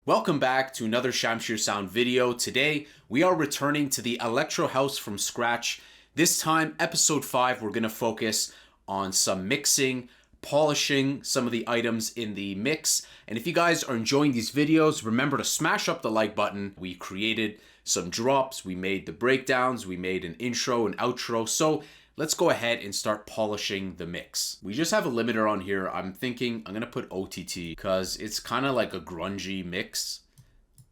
Welcome back to another Shamshir Sound video. Today, we are returning to the Electro House from scratch. This time, episode 5, we're going to focus on some mixing, polishing some of the items in the mix. And if you guys are enjoying these videos, remember to smash up the like button. We created some drops, we made the breakdowns, we made an intro and outro. So let's go ahead and start polishing the mix. We just have a limiter on here. I'm thinking I'm gonna put OTT because it's kind of like a grungy mix,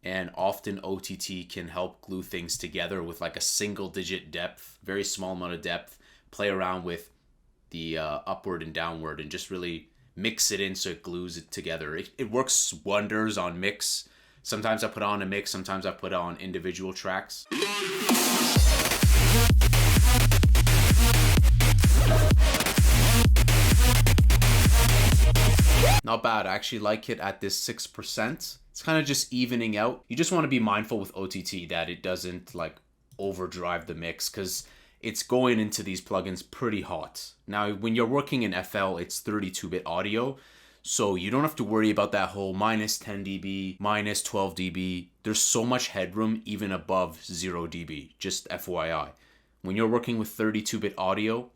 and often OTT can help glue things together with like a single digit depth, very small amount of depth, play around with the upward and downward and just really mix it in so it glues it together. It works wonders on mix. Sometimes I put on a mix, sometimes I put on individual tracks. Not bad. I actually like it at this 6%. It's kind of just evening out. You just want to be mindful with OTT that it doesn't like overdrive the mix because it's going into these plugins pretty hot. Now, when you're working in FL, it's 32-bit audio, so you don't have to worry about that whole minus 10 dB, minus 12 dB. There's so much headroom even above 0 dB, just FYI. When you're working with 32-bit audio,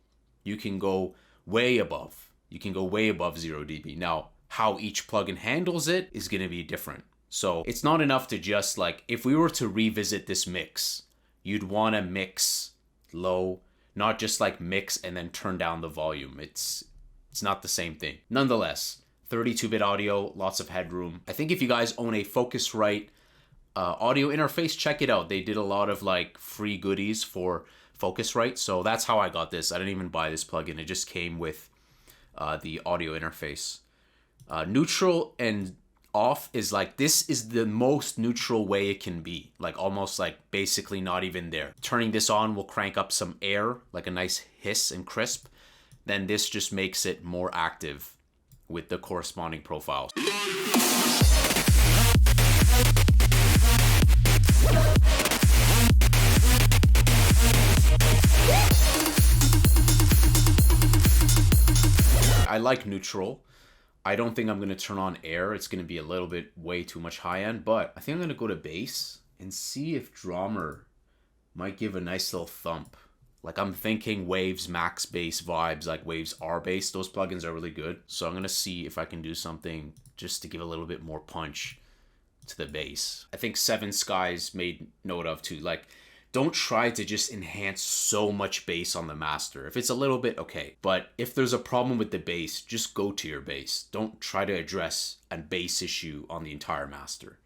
you can go way above. You can go way above 0 dB. Now, how each plugin handles it is going to be different. So it's not enough to just like, if we were to revisit this mix, you'd want to mix low, not just like mix and then turn down the volume. It's not the same thing. Nonetheless, 32-bit audio, lots of headroom. I think if you guys own a Focusrite audio interface, check it out. They did a lot of like free goodies for Focusrite. So that's how I got this. I didn't even buy this plugin. It just came with the audio interface. Neutral and off is like, this is the most neutral way it can be, like almost like basically not even there. Turning this on will crank up some air, like a nice hiss and crisp. Then this just makes it more active with the corresponding profiles. I like neutral. I don't think I'm going to turn on air. It's going to be a little bit way too much high end, but I think I'm going to go to bass and see if Drawmer might give a nice little thump. Like I'm thinking Waves Max Bass vibes, like Waves R Bass. Those plugins are really good. So I'm going to see if I can do something just to give a little bit more punch to the bass. I think Seven Skies made note of too. Like, don't try to just enhance so much bass on the master. If it's a little bit, okay. But if there's a problem with the bass, just go to your bass. Don't try to address a bass issue on the entire master.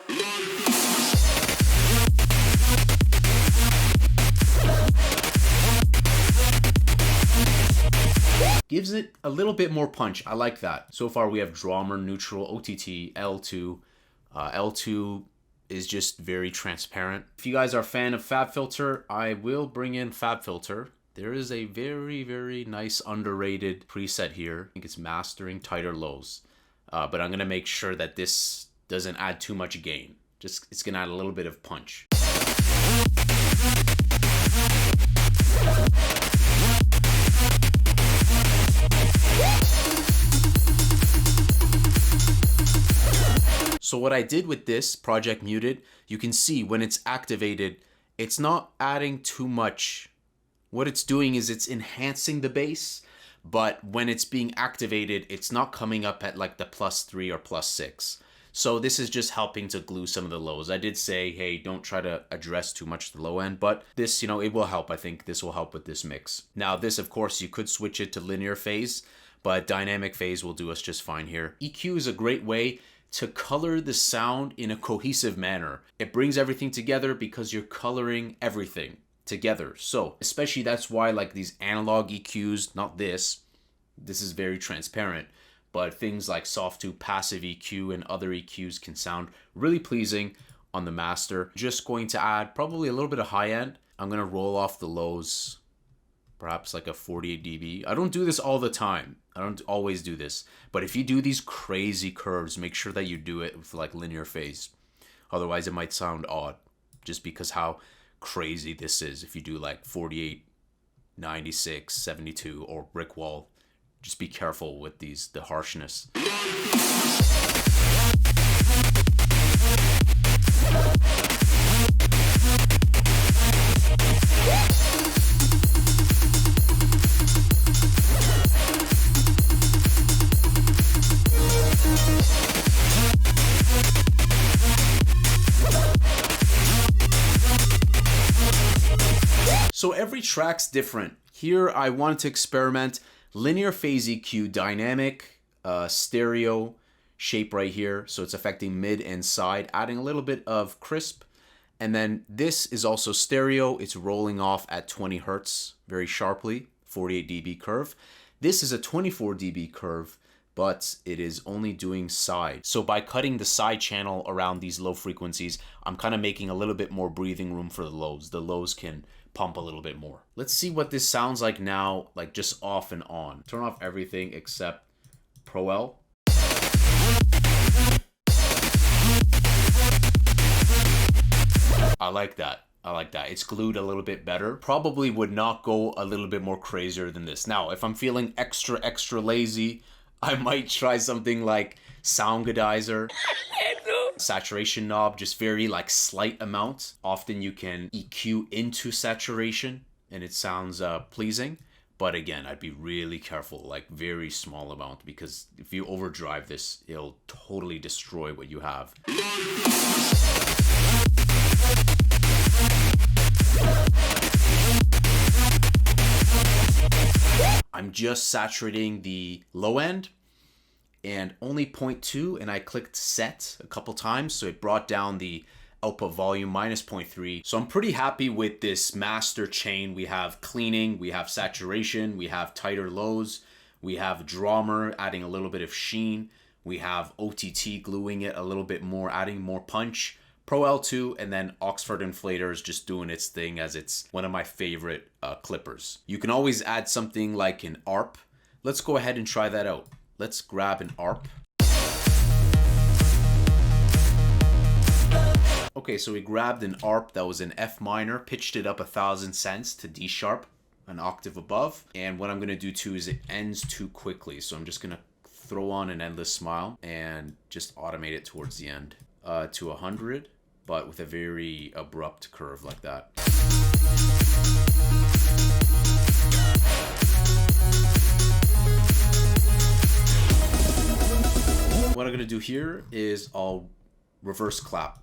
Gives it a little bit more punch. I like that. So far we have Drawmer, neutral, OTT, L2. L2 is just very transparent. If you guys are a fan of Fabfilter, I will bring in Fabfilter. There is a very, very nice underrated preset here. I think it's mastering tighter lows. But I'm gonna make sure that this doesn't add too much gain. Just, it's gonna add a little bit of punch. So what I did with this Project Muted, you can see when it's activated, it's not adding too much. What it's doing is it's enhancing the bass, but when it's being activated, it's not coming up at like the +3 or +6. So this is just helping to glue some of the lows. I did say, hey, don't try to address too much the low end, but this, you know, it will help. I think this will help with this mix. Now this, of course, you could switch it to linear phase, but dynamic phase will do us just fine here. EQ is a great way to color the sound in a cohesive manner. It brings everything together because you're coloring everything together. So especially that's why like these analog EQs, not this is very transparent, but things like soft to passive EQ and other EQs can sound really pleasing on the master. Just going to add probably a little bit of high end. I'm gonna roll off the lows, perhaps like a 48 dB. I don't do this all the time. I don't always do this. But if you do these crazy curves, make sure that you do it with like linear phase. Otherwise it might sound odd just because how crazy this is. If you do like 48, 96, 72 or brick wall, just be careful with the harshness. So every track's different. Here I wanted to experiment linear phase EQ, dynamic, stereo shape right here. So it's affecting mid and side, adding a little bit of crisp. And then this is also stereo. It's rolling off at 20 Hertz very sharply, 48 dB curve. This is a 24 dB curve, but it is only doing side. So by cutting the side channel around these low frequencies, I'm kind of making a little bit more breathing room for the lows. The lows can pump a little bit more. Let's see what this sounds like now, like just off and on. Turn off everything except Pro L. I like that. I like that. It's glued a little bit better. Probably would not go a little bit more crazier than this. Now, if I'm feeling extra lazy, I might try something like Soundgodizer. Saturation knob, just very like slight amount. Often you can EQ into saturation and it sounds pleasing. But again, I'd be really careful, like very small amount, because if you overdrive this, it'll totally destroy what you have. I'm just saturating the low end and only 0.2, and I clicked set a couple times, so it brought down the output volume minus 0.3. So I'm pretty happy with this master chain. We have cleaning, we have saturation, we have tighter lows, we have Drawmer adding a little bit of sheen, we have OTT gluing it a little bit more, adding more punch, Pro L2, and then Oxford Inflators just doing its thing, as it's one of my favorite clippers. You can always add something like an ARP. Let's go ahead and try that out. Let's grab an ARP. Okay, so we grabbed an ARP that was in F minor, pitched it up 1,000 cents to D sharp, an octave above. And what I'm gonna do too is it ends too quickly. So I'm just gonna throw on an endless smile and just automate it towards the end to 100, but with a very abrupt curve like that. What I'm gonna do here is I'll reverse clap.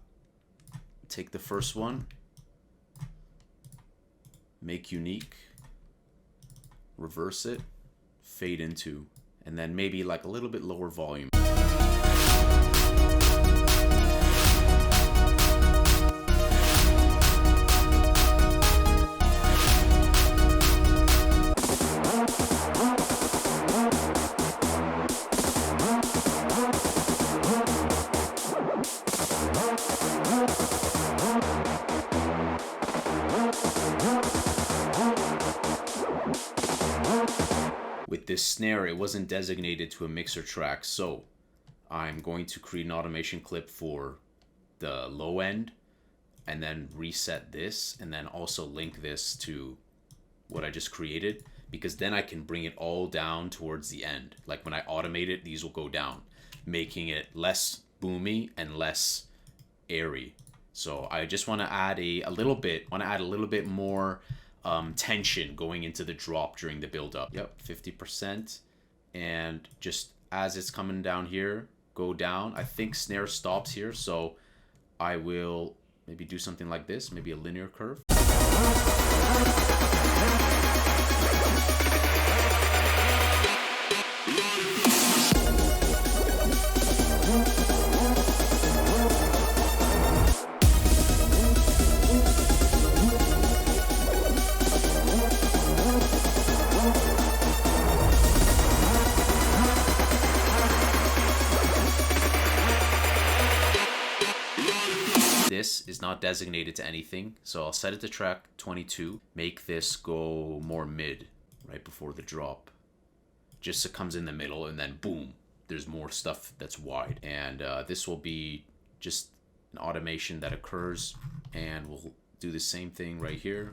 Take the first one, make unique, reverse it, fade into, and then maybe like a little bit lower volume. With this snare, it wasn't designated to a mixer track, so I'm going to create an automation clip for the low end and then reset this, and then also link this to what I just created, because then I can bring it all down towards the end. Like when I automate it, these will go down, making it less boomy and less airy. So I just want to add a little bit more tension going into the drop during the build-up. Yep, 50%. And just as it's coming down here, go down. I think snare stops here, so I will maybe do something like this, maybe a linear curve. This is not designated to anything, so I'll set it to track 22, make this go more mid right before the drop, just so it comes in the middle, and then boom, there's more stuff that's wide. And this will be just an automation that occurs, and we'll do the same thing right here.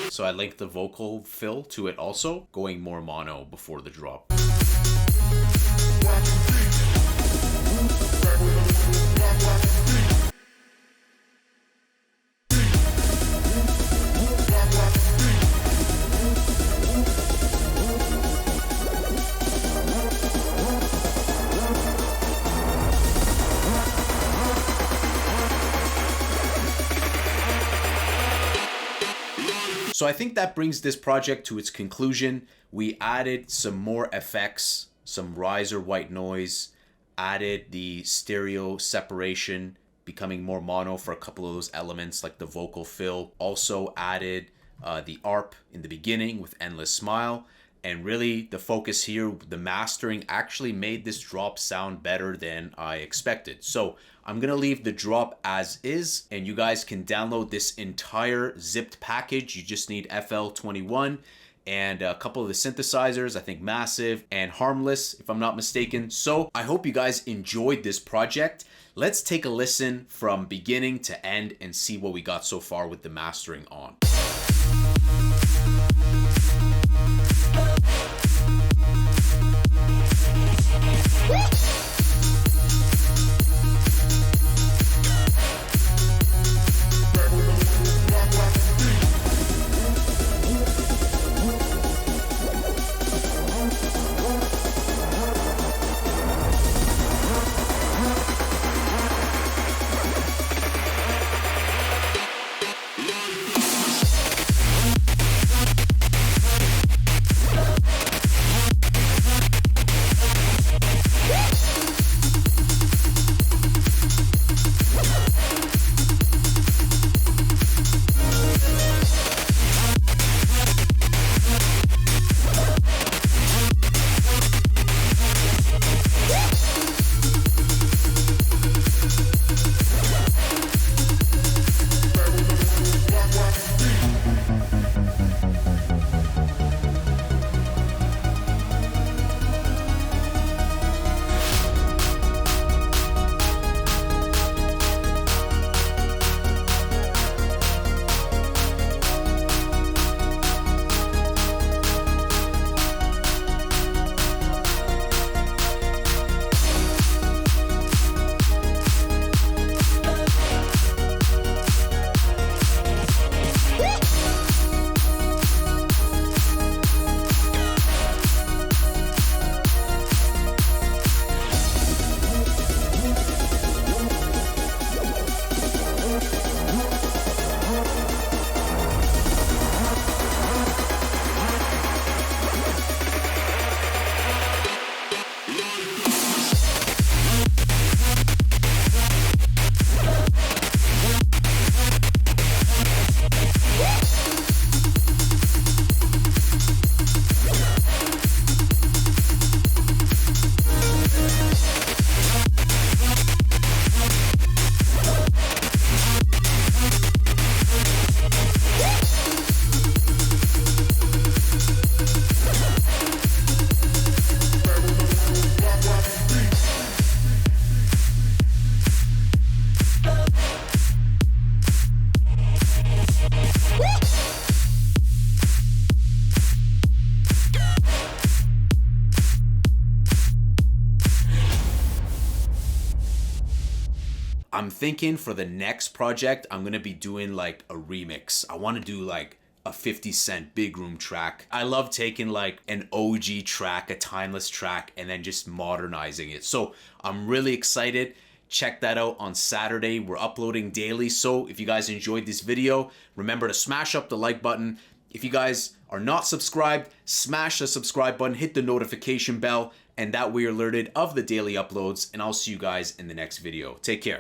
So I link the vocal fill to it also, going more mono before the drop. So I think that brings this project to its conclusion. We added some more effects, some riser white noise, added the stereo separation, becoming more mono for a couple of those elements like the vocal fill. Also added the ARP in the beginning with Endless Smile. And really the focus here, the mastering actually made this drop sound better than I expected. So I'm gonna leave the drop as is, and you guys can download this entire zipped package. You just need FL21 and a couple of the synthesizers, I think Massive and Harmless, if I'm not mistaken. So I hope you guys enjoyed this project. Let's take a listen from beginning to end and see what we got so far with the mastering on. I'm thinking for the next project, I'm gonna be doing like a remix. I wanna do like a 50 Cent Big Room track. I love taking like an OG track, a timeless track, and then just modernizing it. So I'm really excited. Check that out on Saturday. We're uploading daily. So if you guys enjoyed this video, remember to smash up the like button. If you guys are not subscribed, smash the subscribe button, hit the notification bell, and that way you're alerted of the daily uploads. And I'll see you guys in the next video. Take care.